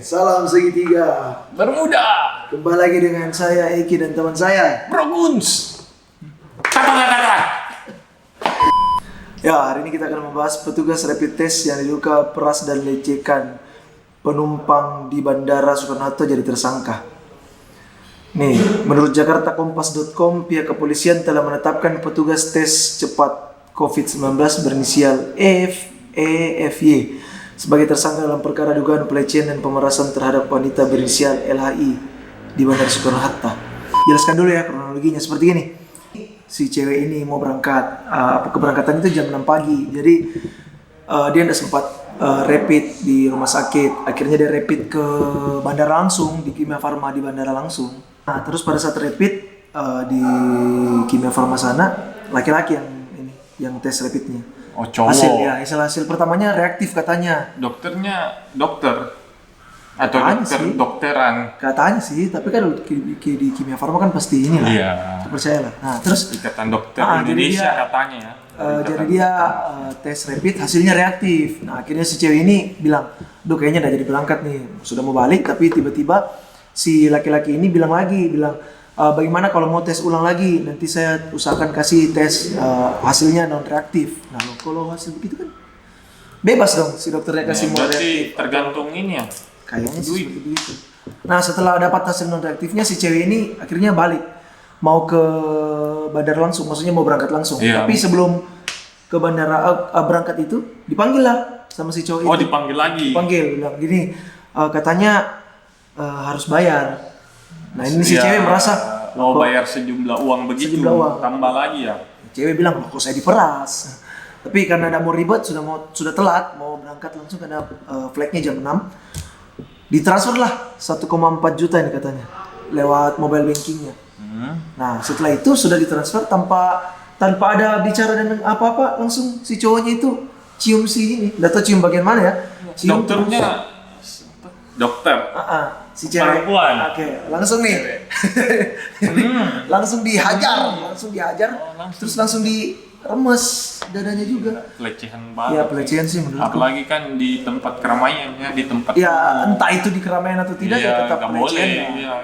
Salam segitiga Bermuda. Kembali lagi dengan saya Eki dan teman saya Bro Guns. Kata. Ya, hari ini kita akan membahas petugas rapid test yang diduga peras dan lecehkan penumpang di Bandara Soekarno-Hatta jadi tersangka. Nih, menurut jakartakompas.com, pihak kepolisian telah menetapkan petugas tes cepat COVID-19 berinisial EFY sebagai tersangka dalam perkara dugaan pelecehan dan pemerasan terhadap wanita berinisial LHI di Bandara Soekarno-Hatta. Jelaskan dulu ya kronologinya seperti ini. Si cewek ini mau berangkat, keberangkatan itu jam 6 pagi. Jadi dia tidak sempat rapid di rumah sakit. Akhirnya dia rapid ke bandara langsung, di Kimia Farma di bandara langsung. Nah, terus pada saat rapid di Kimia Farma sana, laki-laki yang tes rapidnya. Oh, cowok. Hasil pertamanya reaktif katanya. Dokternya dokter atau Katanya dokter sih. dokteran. Katanya sih, tapi kan di Kimia Farma kan pasti ini lah. Iya. Percayalah. Nah, terus Ikatan Dokter jadi Indonesia dia- katanya ya. jadi dia tes rapid hasilnya reaktif. Nah, akhirnya si cewek ini bilang, "Duh, kayaknya udah jadi berangkat nih. Sudah mau balik." Tapi tiba-tiba si laki-laki ini bilang, bagaimana kalau mau tes ulang lagi? Nanti saya usahakan kasih tes hasilnya non reaktif. Nah, kalau hasil begitu kan bebas dong si dokternya kasih mau Berarti reaktif. tergantung ini ya. Kayaknya sih Duit. seperti itu. Nah, setelah dapat hasil non reaktifnya, si cewek ini akhirnya balik mau ke bandara langsung, maksudnya mau berangkat langsung. Iya. Tapi sebelum ke bandara berangkat itu dipanggil lah sama si cowok Oh, itu. dipanggil lagi. Dipanggil, bilang gini, katanya harus bayar. Nah, ini si Ya, cewek merasa mau kok bayar sejumlah uang begitu. Sejumlah uang. Tambah lagi ya. cewek bilang, "Loh, kok saya diperas?" Tapi karena tidak mau ribet, sudah telat mau berangkat langsung karena flightnya jam 6. Ditransfer lah 1,4 juta ini katanya lewat mobile bankingnya. Nah, setelah itu sudah ditransfer tanpa ada bicara dan apa-apa, langsung si cowoknya itu cium si ini. Nggak tahu cium bagian mana ya. Cium Dokternya dokter. si cewek. Perempuan. Oke, langsung nih. langsung dihajar, terus langsung diremes dadanya juga. Pelecehan Ya, banget. pelecehan sih menurutku. Apalagi kan di tempat keramaian ya, di tempat Ya, entah itu di keramaian atau tidak, ya tetap nggak pelecehan. boleh. Ya. Iya.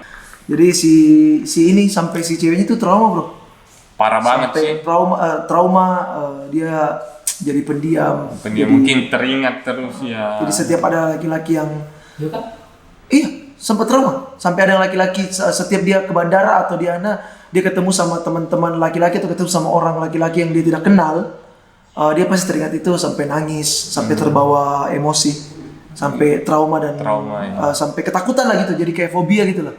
Jadi si ini sampai si ceweknya itu trauma, Bro. Parah banget sih. Sampai trauma dia jadi pendiam. Dia Jadi, mungkin teringat terus ya. jadi setiap ada laki-laki yang iya, sempat trauma. Sampai ada laki-laki setiap dia ke bandara atau dia ketemu sama teman-teman laki-laki atau ketemu sama orang laki-laki yang dia tidak kenal, dia pasti teringat itu sampai nangis, sampai terbawa emosi, sampai trauma dan Trauma, ya. sampai ketakutan lah gitu. Jadi kayak fobia gitu lah.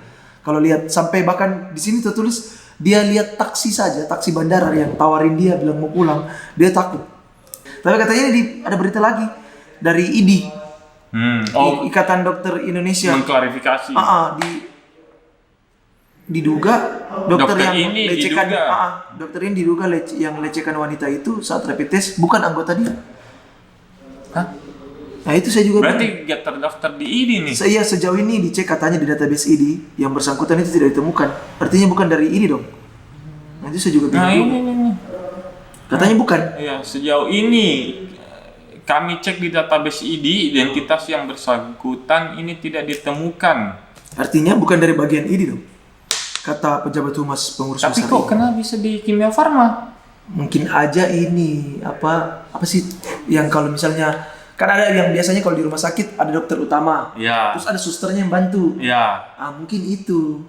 Kalau lihat sampai bahkan di sini tertulis dia lihat taksi saja, taksi bandara yang tawarin dia bilang mau pulang, dia takut. Tapi katanya ini ada berita lagi dari IDI, Oh, Ikatan Dokter Indonesia. mengklarifikasi. Diduga dokter Dokter yang ini lecehkan, diduga. dokter ini diduga yang lecehkan wanita itu saat rapid test bukan anggota dia. Hah? Nah, itu saya juga bilang. Berarti gak terdaftar di ini nih. Saya sejauh ini dicek katanya di database IDI yang bersangkutan itu tidak ditemukan. Artinya bukan dari IDI dong. Nah, itu saya juga bilang. Nah, ini. Katanya bukan. Ya, sejauh ini kami cek di database ID, identitas yang bersangkutan ini tidak ditemukan. Artinya bukan dari bagian IDI dong. Kata pejabat humas pengurus Tapi besar kok IDI. kenapa bisa di Kimia Farma? Mungkin aja ini apa sih yang kalau misalnya kan ada yang biasanya kalau di rumah sakit ada dokter utama, Ya. terus ada susternya yang bantu. Ya. Mungkin itu.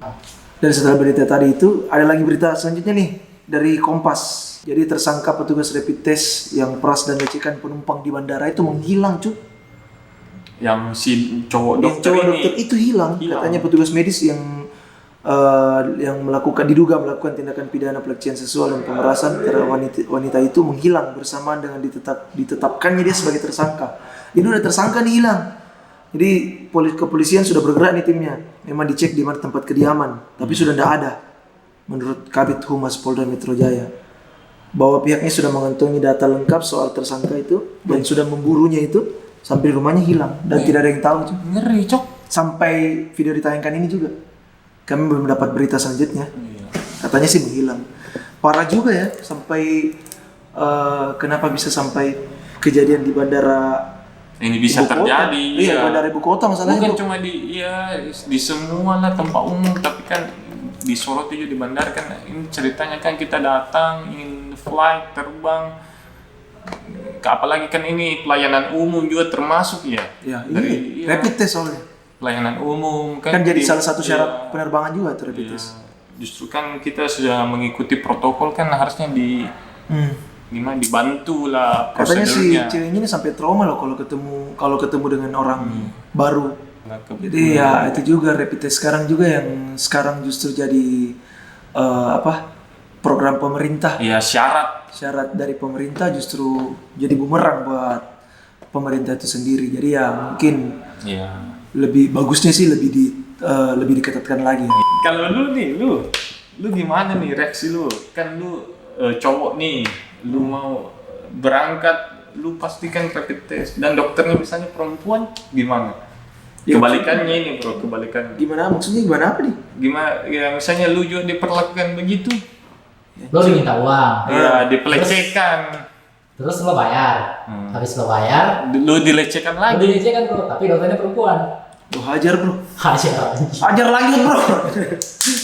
Dan setelah berita tadi itu ada lagi berita selanjutnya nih dari Kompas. Jadi tersangka petugas rapid test yang peras dan lecehkan penumpang di bandara itu menghilang, cuy. Yang si cowok Yang dokter cowok ini. dokter itu hilang. Katanya petugas medis yang diduga melakukan tindakan pidana pelecehan seksual dan pemerasan terhadap wanita itu menghilang bersamaan dengan ditetapkannya dia sebagai tersangka. Ini udah tersangka nih hilang. Jadi kepolisian sudah bergerak nih timnya. Memang dicek di mana tempat kediaman, tapi sudah tidak ada. Menurut Kabid Humas Polda Metro Jaya, bahwa pihaknya sudah mengantongi data lengkap soal tersangka itu dan sudah memburunya itu sampai rumahnya hilang dan tidak ada yang tahu. Cuy. Ngeri, Cok. Sampai video ditayangkan ini juga kami belum dapat berita selanjutnya. Katanya sih menghilang. Parah juga ya, sampai kenapa bisa sampai kejadian di bandara ini bisa Ibu kota. terjadi. Iya, bandara ibu kota masalahnya. Bukan Bro. cuma di semua lah tempat umum, tapi kan di Sorot juga di bandara kan ini ceritanya kan kita datang ingin flight terbang, apalagi kan ini pelayanan umum juga termasuk ya. Iya, Dari rapid test soalnya. pelayanan umum Kan jadi salah satu iya, syarat penerbangan juga tuh rapid iya. test. Justru kan kita sudah mengikuti protokol kan harusnya gimana dibantu lah Katanya si prosedurnya. ceweknya ini sampai trauma loh kalau ketemu dengan orang baru. Jadi ya itu juga rapid test sekarang juga yang sekarang justru jadi program pemerintah. Iya, Syarat dari pemerintah justru jadi bumerang buat pemerintah itu sendiri. Jadi ya mungkin Iya. lebih bagusnya sih lebih diketatkan lagi. Kalau lu gimana nih reaksi lu? Kan lu cowok nih, lu mau berangkat, lu pastikan rapid test dan dokternya misalnya perempuan gimana? Ya, Kebalikannya ini bro, kebalikannya. Gimana maksudnya gimana apa nih? Gimana ya misalnya lu juga diperlakukan begitu? Lo diminta uang, Ya dipelecehkan. terus lo bayar. Habis lo bayar, Lu dilecehkan lo lagi. dilecehkan bro, tapi dokternya perempuan. Tuh hajar bro. Hajar. Hajar lagi bro.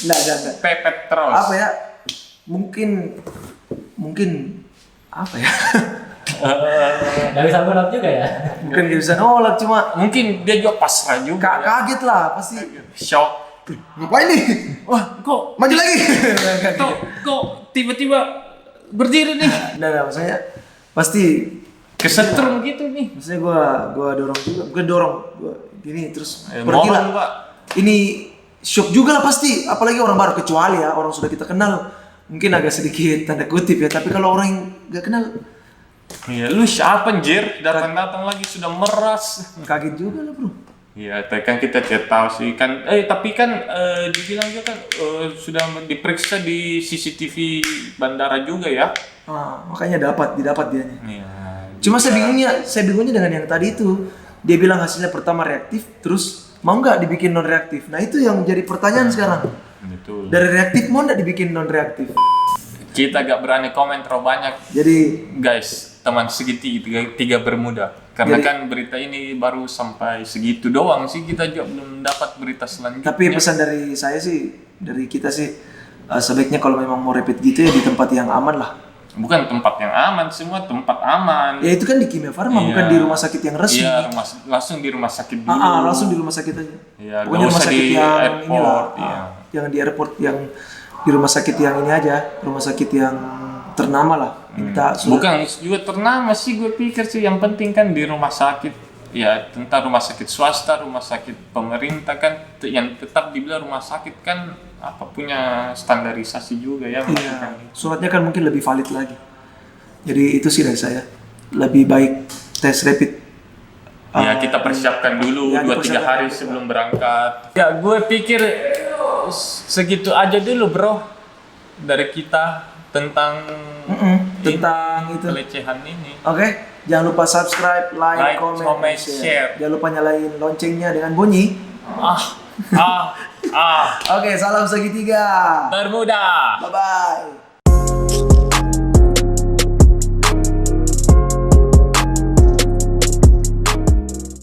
Nggak. Pepet terus. Apa ya? Mungkin apa ya? Gak bisa menolak juga ya. Bukan gak bisa nolak, cuma Mungkin dia juga pasrah juga. kaget lah pasti. Shock. Ngapain nih? Wah, kok Maju lagi. kok tiba-tiba berdiri nih? Nah, maksudnya pasti Kesetrum gitu nih. maksudnya gua dorong juga, bukan dorong, gua gini terus pergi Mohon lah. Pak. Ini shock juga lah pasti, apalagi orang baru, kecuali ya orang sudah kita kenal mungkin agak sedikit tanda kutip ya, tapi kalau orang yang gak kenal Iya, lu siapa anjir? Datang-datang lagi sudah meras. kaget juga lah bro. Iya, tapi kan kita tidak tahu sih kan. Tapi kan dibilang juga kan sudah diperiksa di CCTV bandara juga ya. Makanya didapat dianya. Iya. Cuma saya bingungnya dengan yang tadi itu, dia bilang hasilnya pertama reaktif, terus mau nggak dibikin non reaktif. Nah itu yang jadi pertanyaan sekarang. Betul. Dari reaktif mau nggak dibikin non reaktif. Kita gak berani komen terlalu banyak. Jadi Guys, teman segitiga tiga bermuda. Karena Jadi- kan berita ini baru sampai segitu doang sih, kita juga belum dapat berita selanjutnya. tapi pesan dari saya sih, dari kita sih, sebaiknya kalau memang mau rapid gitu ya di tempat yang aman lah. Bukan tempat yang aman, semua tempat aman. Ya itu kan di Kimia Farma, Iya. bukan di rumah sakit yang resmi. Iya, langsung di rumah sakit dulu. Langsung di rumah sakit aja. Iya, Pokoknya nggak rumah usah sakit di yang airport, inilah. iya. Yang di airport, yang di rumah sakit yang ini aja, rumah sakit yang ternama lah. Minta surat. Bukan juga ternama sih, gue pikir sih yang penting kan di rumah sakit. Ya, tentang rumah sakit swasta, rumah sakit pemerintah kan yang tetap dibilang rumah sakit kan punya standarisasi juga ya. Iya, suratnya kan mungkin lebih valid lagi. Jadi itu sih dari saya. Lebih baik tes rapid. Ya kita persiapkan dulu ya, 2-3 dipersiapkan. hari sebelum berangkat. Ya gue pikir segitu aja dulu bro dari kita tentang Tentang itu. pelecehan ini. Oke, jangan lupa subscribe, like, comment, comment, share. share. Jangan lupa nyalain loncengnya dengan bunyi. Ah, Oke, salam segitiga. Bermuda. Bye bye.